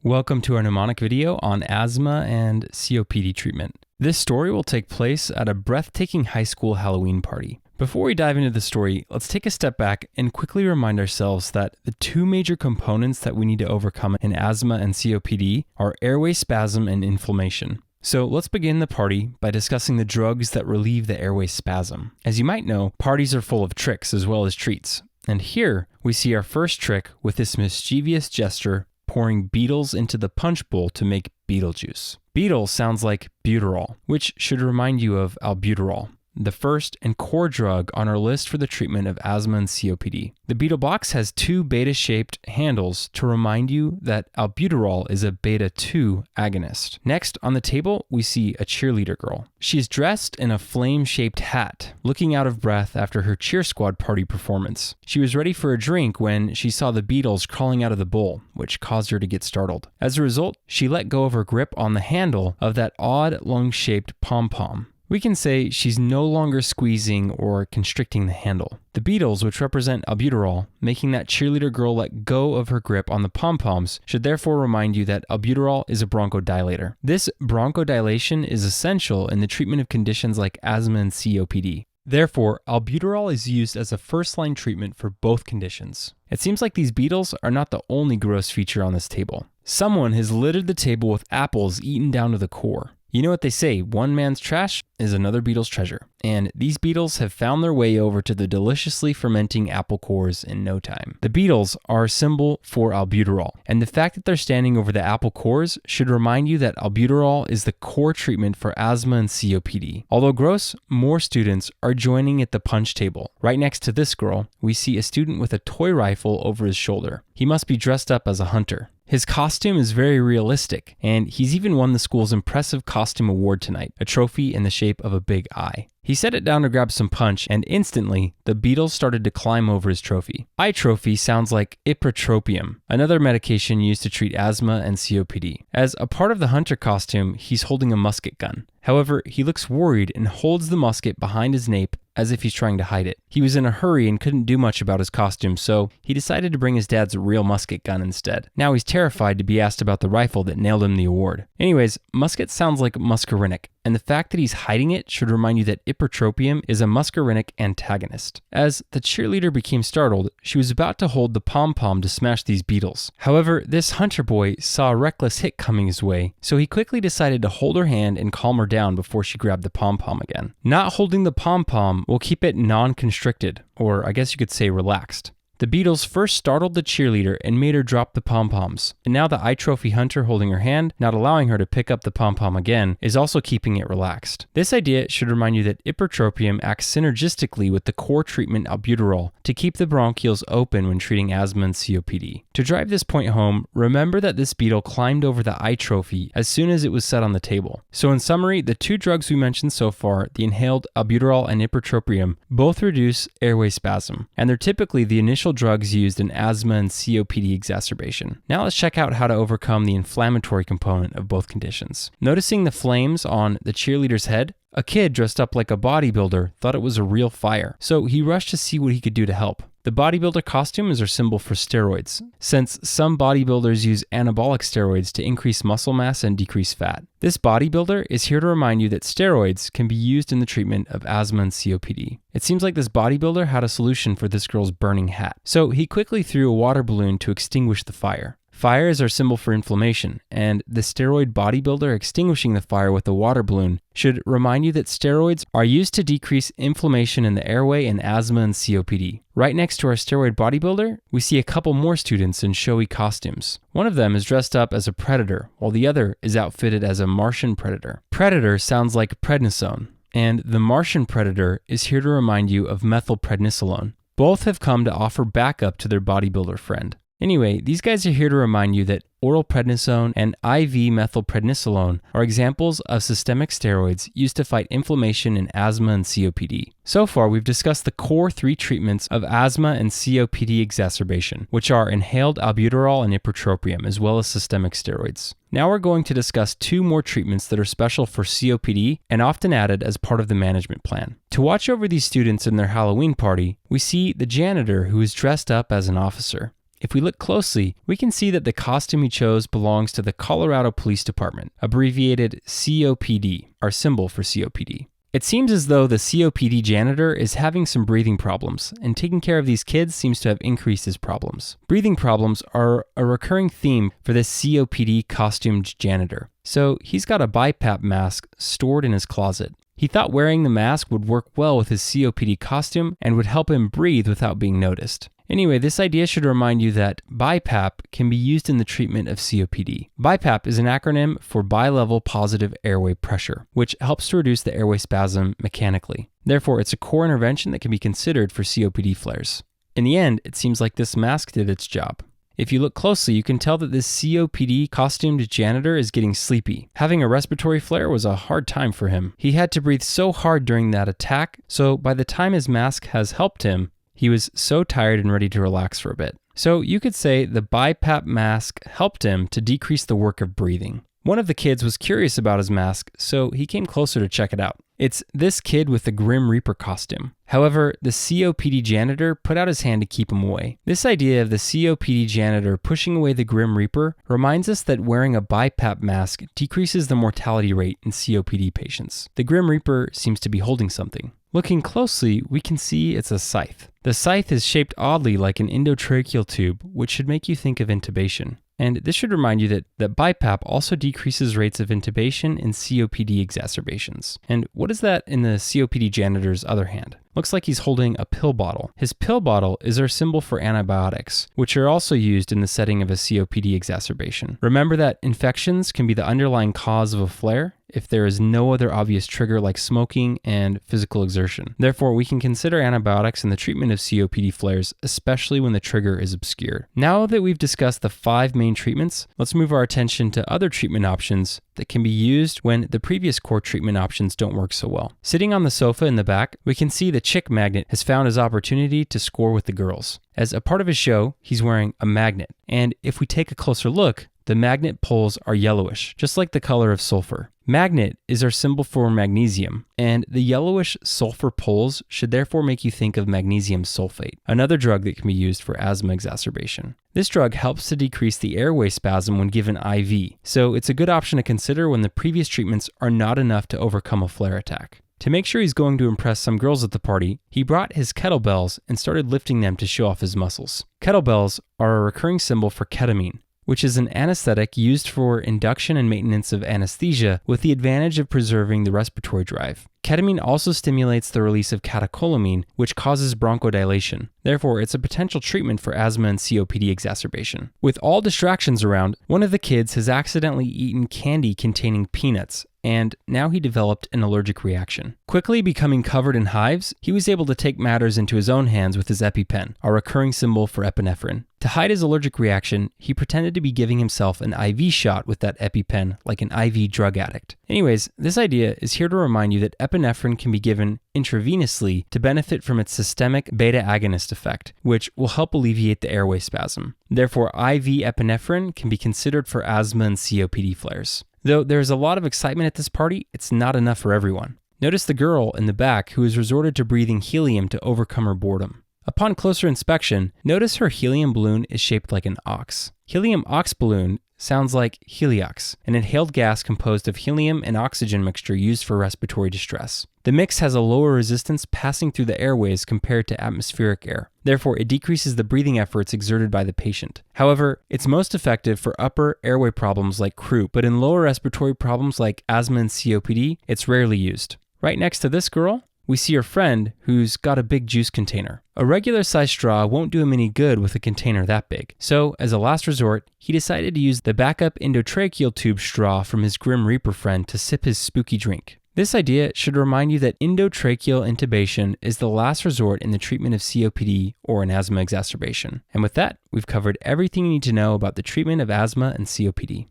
Welcome to our mnemonic video on asthma and COPD treatment. This story will take place at a breathtaking high school Halloween party. Before we dive into the story, let's take a step back and quickly remind ourselves that the two major components that we need to overcome in asthma and COPD are airway spasm and inflammation. So let's begin the party by discussing the drugs that relieve the airway spasm. As you might know, parties are full of tricks as well as treats. And here we see our first trick with this mischievous gesture pouring beetles into the punch bowl to make Beetlejuice. Beetle sounds like buterol, which should remind you of albuterol, the first and core drug on our list for the treatment of asthma and COPD. The beetle box has two beta-shaped handles to remind you that albuterol is a beta-2 agonist. Next on the table, we see a cheerleader girl. She's dressed in a flame-shaped hat, looking out of breath after her cheer squad party performance. She was ready for a drink when she saw the beetles crawling out of the bowl, which caused her to get startled. As a result, she let go of her grip on the handle of that odd lung-shaped pom-pom. We can say she's no longer squeezing or constricting the handle. The beetles, which represent albuterol, making that cheerleader girl let go of her grip on the pom-poms, should therefore remind you that albuterol is a bronchodilator. This bronchodilation is essential in the treatment of conditions like asthma and COPD. Therefore, albuterol is used as a first-line treatment for both conditions. It seems like these beetles are not the only gross feature on this table. Someone has littered the table with apples eaten down to the core. You know what they say, one man's trash is another beetle's treasure. And these beetles have found their way over to the deliciously fermenting apple cores in no time. The beetles are a symbol for albuterol, and the fact that they're standing over the apple cores should remind you that albuterol is the core treatment for asthma and COPD. Although gross, more students are joining at the punch table. Right next to this girl, we see a student with a toy rifle over his shoulder. He must be dressed up as a hunter. His costume is very realistic, and he's even won the school's impressive costume award tonight, a trophy in the shape of a big eye. He set it down to grab some punch, and instantly, the beetles started to climb over his trophy. Eye trophy sounds like ipratropium, another medication used to treat asthma and COPD. As a part of the hunter costume, he's holding a musket gun. However, he looks worried and holds the musket behind his nape as if he's trying to hide it. He was in a hurry and couldn't do much about his costume, so he decided to bring his dad's real musket gun instead. Now he's terrified to be asked about the rifle that nailed him the award. Anyways, musket sounds like muscarinic, and the fact that he's hiding it should remind you that ipratropium is a muscarinic antagonist. As the cheerleader became startled, she was about to hold the pom-pom to smash these beetles. However, this hunter boy saw a reckless hit coming his way, so he quickly decided to hold her hand and calm her down before she grabbed the pom-pom again. Not holding the pom-pom will keep it non-constricted, or I guess you could say relaxed. The beetles first startled the cheerleader and made her drop the pom-poms, and now the eye trophy hunter holding her hand, not allowing her to pick up the pom-pom again, is also keeping it relaxed. This idea should remind you that ipratropium acts synergistically with the core treatment albuterol to keep the bronchioles open when treating asthma and COPD. To drive this point home, remember that this beetle climbed over the eye trophy as soon as it was set on the table. So in summary, the two drugs we mentioned so far, the inhaled albuterol and ipratropium, both reduce airway spasm, and they're typically the initial drugs used in asthma and COPD exacerbation. Now let's check out how to overcome the inflammatory component of both conditions. Noticing the flames on the cheerleader's head, a kid dressed up like a bodybuilder thought it was a real fire, so he rushed to see what he could do to help. The bodybuilder costume is our symbol for steroids, since some bodybuilders use anabolic steroids to increase muscle mass and decrease fat. This bodybuilder is here to remind you that steroids can be used in the treatment of asthma and COPD. It seems like this bodybuilder had a solution for this girl's burning hat, so he quickly threw a water balloon to extinguish the fire. Fire is our symbol for inflammation, and the steroid bodybuilder extinguishing the fire with a water balloon should remind you that steroids are used to decrease inflammation in the airway in asthma and COPD. Right next to our steroid bodybuilder, we see a couple more students in showy costumes. One of them is dressed up as a predator, while the other is outfitted as a Martian predator. Predator sounds like prednisone, and the Martian predator is here to remind you of methylprednisolone. Both have come to offer backup to their bodybuilder friend. Anyway, these guys are here to remind you that oral prednisone and IV methylprednisolone are examples of systemic steroids used to fight inflammation in asthma and COPD. So far, we've discussed the core three treatments of asthma and COPD exacerbation, which are inhaled albuterol and ipratropium, as well as systemic steroids. Now we're going to discuss two more treatments that are special for COPD and often added as part of the management plan. To watch over these students in their Halloween party, we see the janitor who is dressed up as an officer. If we look closely, we can see that the costume he chose belongs to the Colorado Police Department, abbreviated COPD, our symbol for COPD. It seems as though the COPD janitor is having some breathing problems, and taking care of these kids seems to have increased his problems. Breathing problems are a recurring theme for this COPD costumed janitor. So he's got a BiPAP mask stored in his closet. He thought wearing the mask would work well with his COPD costume and would help him breathe without being noticed. Anyway, this idea should remind you that BiPAP can be used in the treatment of COPD. BiPAP is an acronym for bilevel positive airway pressure, which helps to reduce the airway spasm mechanically. Therefore, it's a core intervention that can be considered for COPD flares. In the end, it seems like this mask did its job. If you look closely, you can tell that this COPD costumed janitor is getting sleepy. Having a respiratory flare was a hard time for him. He had to breathe so hard during that attack, so by the time his mask has helped him, he was so tired and ready to relax for a bit. So you could say the BiPAP mask helped him to decrease the work of breathing. One of the kids was curious about his mask, so he came closer to check it out. It's this kid with the Grim Reaper costume. However, the COPD janitor put out his hand to keep him away. This idea of the COPD janitor pushing away the Grim Reaper reminds us that wearing a BiPAP mask decreases the mortality rate in COPD patients. The Grim Reaper seems to be holding something. Looking closely, we can see it's a scythe. The scythe is shaped oddly like an endotracheal tube, which should make you think of intubation. And this should remind you that BiPAP also decreases rates of intubation in COPD exacerbations. And what is that in the COPD janitor's other hand? Looks like he's holding a pill bottle. His pill bottle is our symbol for antibiotics, which are also used in the setting of a COPD exacerbation. Remember that infections can be the underlying cause of a flare if there is no other obvious trigger like smoking and physical exertion. Therefore, we can consider antibiotics in the treatment of COPD flares, especially when the trigger is obscured. Now that we've discussed the 5 main treatments, let's move our attention to other treatment options that can be used when the previous core treatment options don't work so well. Sitting on the sofa in the back, we can see the chick magnet has found his opportunity to score with the girls. As a part of his show, he's wearing a magnet. And if we take a closer look, the magnet poles are yellowish, just like the color of sulfur. Magnet is our symbol for magnesium, and the yellowish sulfur poles should therefore make you think of magnesium sulfate, another drug that can be used for asthma exacerbation. This drug helps to decrease the airway spasm when given IV, so it's a good option to consider when the previous treatments are not enough to overcome a flare attack. To make sure he's going to impress some girls at the party, he brought his kettlebells and started lifting them to show off his muscles. Kettlebells are a recurring symbol for ketamine, which is an anesthetic used for induction and maintenance of anesthesia with the advantage of preserving the respiratory drive. Ketamine also stimulates the release of catecholamine, which causes bronchodilation. Therefore, it's a potential treatment for asthma and COPD exacerbation. With all distractions around, one of the kids has accidentally eaten candy containing peanuts, and now he developed an allergic reaction. Quickly becoming covered in hives, he was able to take matters into his own hands with his EpiPen, a recurring symbol for epinephrine. To hide his allergic reaction, he pretended to be giving himself an IV shot with that EpiPen like an IV drug addict. Anyways, this idea is here to remind you that epinephrine can be given intravenously to benefit from its systemic beta agonist effect, which will help alleviate the airway spasm. Therefore, IV epinephrine can be considered for asthma and COPD flares. Though there's a lot of excitement at this party, it's not enough for everyone. Notice the girl in the back who has resorted to breathing helium to overcome her boredom. Upon closer inspection, notice her helium balloon is shaped like an ox. Helium ox balloon sounds like heliox, an inhaled gas composed of helium and oxygen mixture used for respiratory distress. The mix has a lower resistance passing through the airways compared to atmospheric air. Therefore, it decreases the breathing efforts exerted by the patient. However, it's most effective for upper airway problems like croup, but in lower respiratory problems like asthma and COPD, it's rarely used. Right next to this girl, we see her friend who's got a big juice container. A regular sized straw won't do him any good with a container that big. So, as a last resort, he decided to use the backup endotracheal tube straw from his Grim Reaper friend to sip his spooky drink. This idea should remind you that endotracheal intubation is the last resort in the treatment of COPD or an asthma exacerbation. And with that, we've covered everything you need to know about the treatment of asthma and COPD.